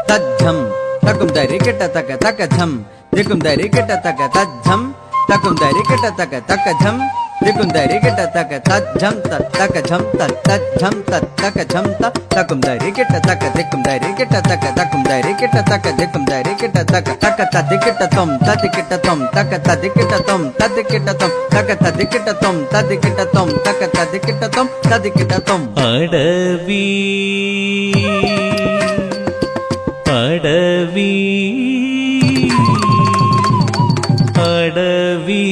तज्झम तकुम दरि kit तक तक झम दिकुम दरि किट तक तज्झम तकुम दरि किट तक तक झम दिकुम दरि किट तक तज्झम तक झम तज्झम तक झम तकुम दरि किट तक दिकुम दरि किट तक तकुम दरि किट तक दिकुम दरि किट तक तदिकिट तुम तदिकिट तुम तदिकिट तुम तदिकिट तुम तदिकिट तुम तदिकिट तुम तदिकिट तुम तदिकिट तुम अडवी अडवी अडवी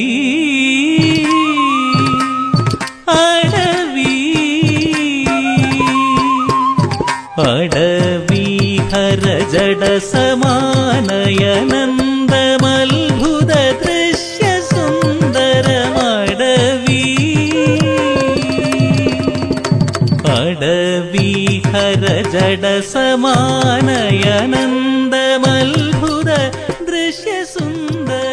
अडवी अडवी हर जड समानयनन्दमल्भुत दृश्य सुन्दरमडवी अडवी हर जड समानयनन्दमल्भुत दृश्य सुन्दरमडवी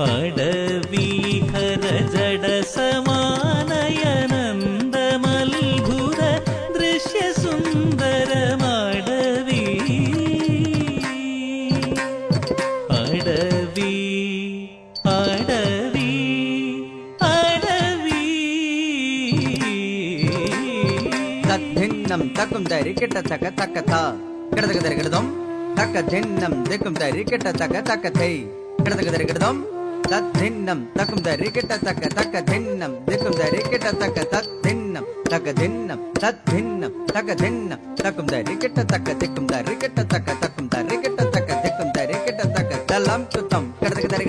अडवी हर जड समानयनन्दमल्भुत दृश्य सुन्दरमडवी अडवी अडवी अडवी तद्धिन्नं तकुम दरि किट तक तक था किडतक दरि किडदम तक धिन्नं दिकुम दरि किट तक तक थै किडतक दरि किडदम तद्धिन्नं तकुम दरि किट तक तक धिन्नं दिकुम दरि किट तक तद्धिन्नं तक धिन्नं तद्धिन्नं तक धिन्नं तकुम दरि किट तक दिकुम दरि किट तक तकुम दरि किट तक दिकुम दरि किट तक दलम तुतम किडतक दरि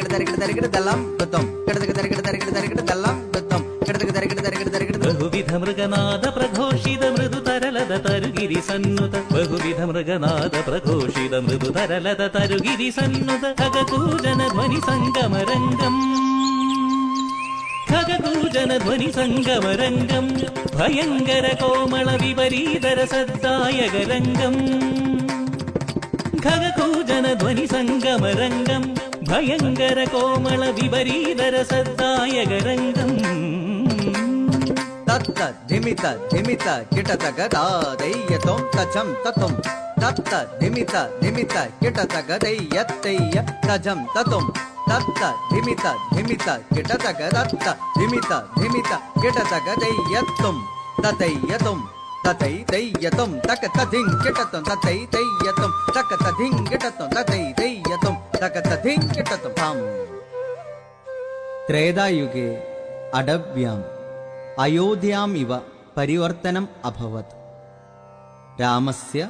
किट दलम तुतम किडतक दरि किट दलम तुतम किडतक दरि किट बहुविध मृगनाद प्रघोषित मृदु तरलद तरुगिरि सन्नुत बहुविध मृगनाद प्रघोषित मृदु तरलद तरुगिरि सन्नुत खगकूजन ध्वनि संगमरङ्गम् खगकूजन ध्वनि संगमरङ्गम् भयङ्कर कोमल विपरीतर सद्दायकरङ्गम् खगकूजन ध्वनि संगमरङ्गम् भयङ्कर कोमल विपरीतर सद्दायकरङ्गम् तत्त धिमित धिमित किटतक दादय्यतों तजम ततुम तत्त धिमित धिमित किटतक दय्यत्तय्य तजम ततुम तत्त धिमित धिमित किटतक तत्त धिमित धिमित किटतक दय्यत्तुम ततय्यतुम ततै दय्यतुम तक तधिं किटतुम ततै दय्यतुम तक तधिं किटतुम ततै दय्यतुम तक तधिं किटतुम हम त्रेधायुगे अडव्याम् अयोध्याम् इव परिवर्तनम् अभवत्। रामस्य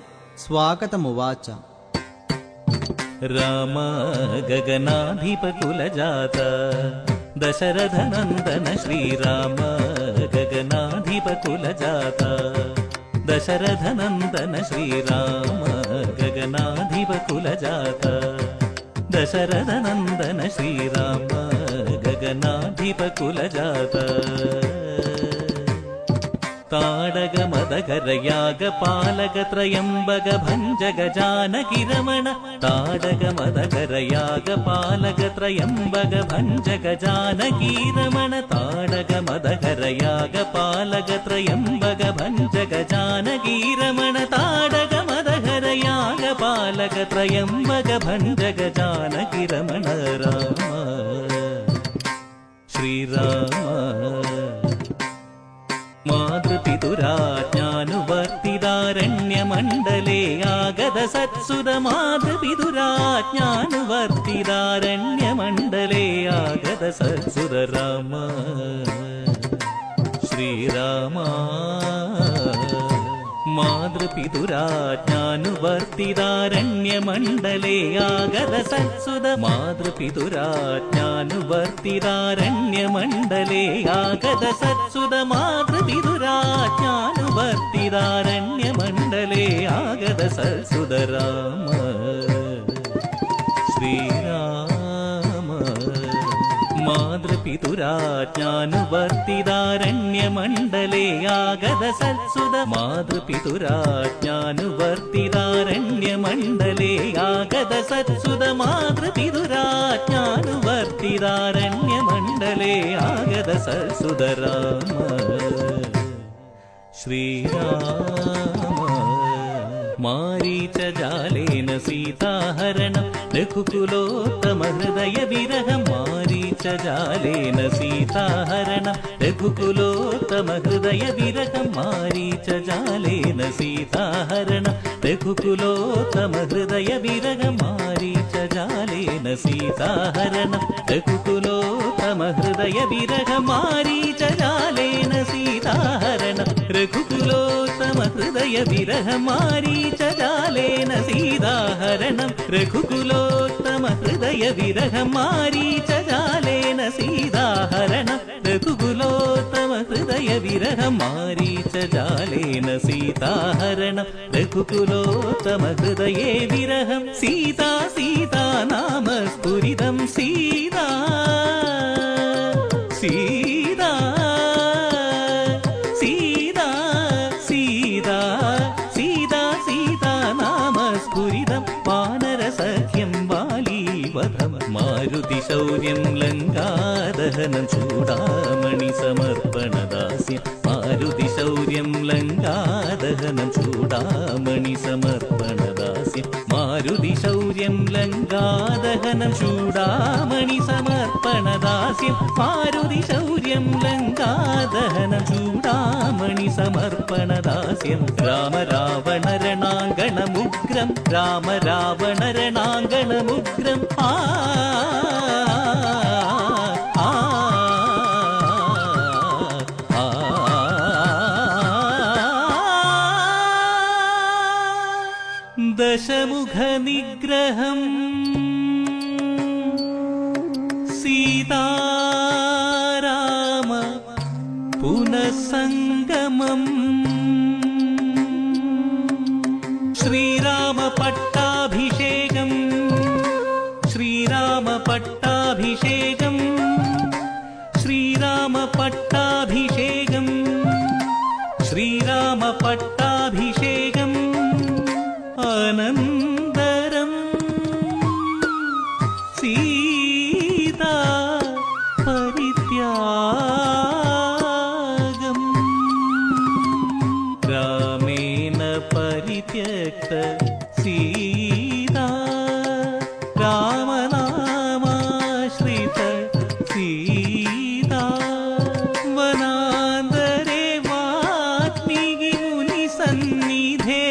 स्वागतमुवाच। राम गगनाधिपकुलजात दशरथनन्दन श्रीराम गगनाधिपकुलजात दशरथनन्दन श्रीराम गगनाधिपकुलजात दशरथनन्दन श्रीराम गगनाधिपकुलजात ताडग मदगर याग पालक त्रयंबक भंजक जानकी रमण ताडग मदगर याग पालक त्रयंबक भंजक जानकी रमण ताडग मदगर याग पालक त्रयंबक भंजक जानकी रमण ताडग मदगर याग पालक त्रयंबक भंजक जानकी रमण राम श्रीराम मातृपितुराज्ञानुवर्तिदारण्यमण्डले आगत सत्सुत मातृपितुराज्ञानुवर्तिदारण्यमण्डले आगत सत्सुत राम श्रीराम मातृपितुराज्ञानुवर्तिदारण्यमण्डले आगत सत्सुत मातृपितुराज्ञानुवर्तिदारण्यमण्डले आगत सत्सुत मातृपितुराज्ञानुवर्तिदारण्यमण्डले आगत सत्सुत राम श्रीराम मातृपितुराज्ञानुवर्तिदारण्यमण्डले आगत सत्सुत मातृपितुराज्ञानुवर्तिदारण्यमण्डले आगत सत्सुत मातृपितुराज्ञानुवर्तिदारण्यमण्डले आगत सत्सुत राम ശ്രീരാമ മാരീചജാലേന സീതാഹരണം രഘുകുലോത്തമഹൃദയ വിരഹം മാരീചജാലേന സീതാഹരണം രഘുകുലോത്തമഹൃദയ വിരഹം മാരീചജാലേന സീതാഹരണം രഘുകുലോത്തമഹൃദയ വിരഹം മാരീചജാലേന സീതാഹരണം രഘുകുലോത്തമഹൃദയ വിരഹം മാരീചജാലേന സീതാഹരണം രഘുകുലോത്തമഹൃദയ വിരഹം മാരീചജാലേന സീതാഹരണം രഘുകുലോത്തമഹൃദയ വിരഹം മാരീചജാലേന സീതാഹരണം രഘുകുലോത്തമഹൃദയ വിരഹം മാരീചജാലേന സീതാഹരണം രഘുകുലോത്തമഹൃദയേ വിരഹം സീതാ സീതാ നാമ സ്ഫുരിതം സീതാ സീതാ സീതാ സീതാ സീതാ സീതാ നാമ സ്ഫുരിതം വാനരസഖ്യം വാലീവധം മാരുതി ശൗര്യം ലങ്കാദഹനം ചൂടാമണി സമർപ്പണദാസ്യം മാരുതി ശൗര്യം ലങ്കാദഹനം ചൂടാമണി സമർപ്പണദാസ്യം മാരുതി ശൗര്യം ലങ്കാദഹനം ചൂടാമണി സമർപ്പണദാസ്യം മാരുതി ശൗര്യം ലങ്കാദഹനം ചൂടാമണി സമർപ്പണദാസ്യം രാമ രാവണ രണാങ്കണമുഗ്രം രാമ രാവണ രണാങ്കണമുഗ്രം ആ ദശമുഖ നിഗ്രഹം സീതാരാമ പുനഃസംഗമം ശ്രീരാമ പട്ടാഭിഷേകം ശ്രീരാമ പട്ടാഭിഷേകം ശ്രീരാമ പട്ടാഭിഷേകം ശ്രീരാമ പട്ടാഭിഷേകം അനന്തരം സീതാ പരിത്യാഗം രാമേണ പരിത്യക്ത സീതാ രാമനാമാശ്രിത സീതാ വനാന്തരേ വാത്മീകി മുനിസന്നിധേ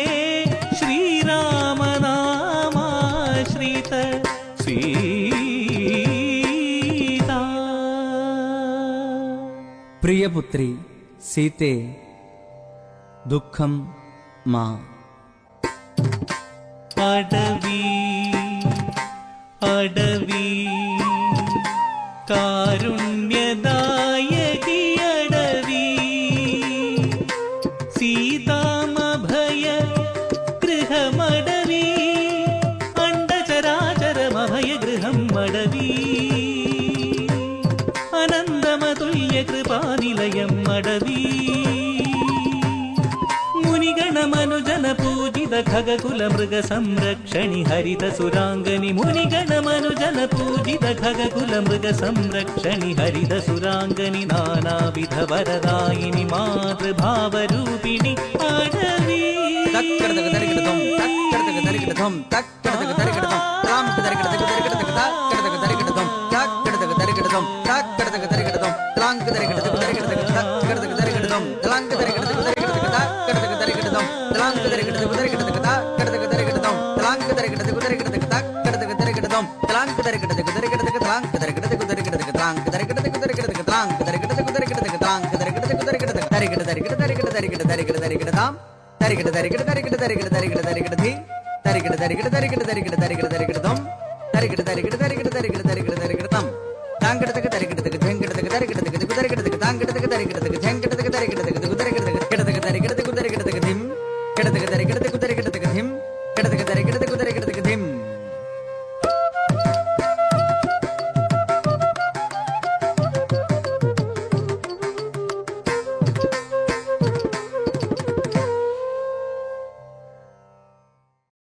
ശ്രീരാമനാമാശ്രിത സീതാ. പ്രിയപുത്രി സീതേ ദുഃഖം മാ അടവി അടവി കാരുണ്യദായകി അടവി സീതാമഭയ ഗൃഹമടവി അണ്ഡചരാചരമഭയ ഗൃഹം അടവി അനന്തമതുല്യ കൃപാനിലയം അടവി മുനിഗണമനുജന പൂജിത ഖഗകുല മൃഗ സംരക്ഷണി ഹരിത സുരാംഗനി മുനിഗണമനുജന പൂജിത ഖഗകുല മൃഗ സംരക്ഷണി ഹരിത സുരാംഗനി നാനാവിധ വരദായിനി മാതൃഭാവരൂപിണി അടവി ിം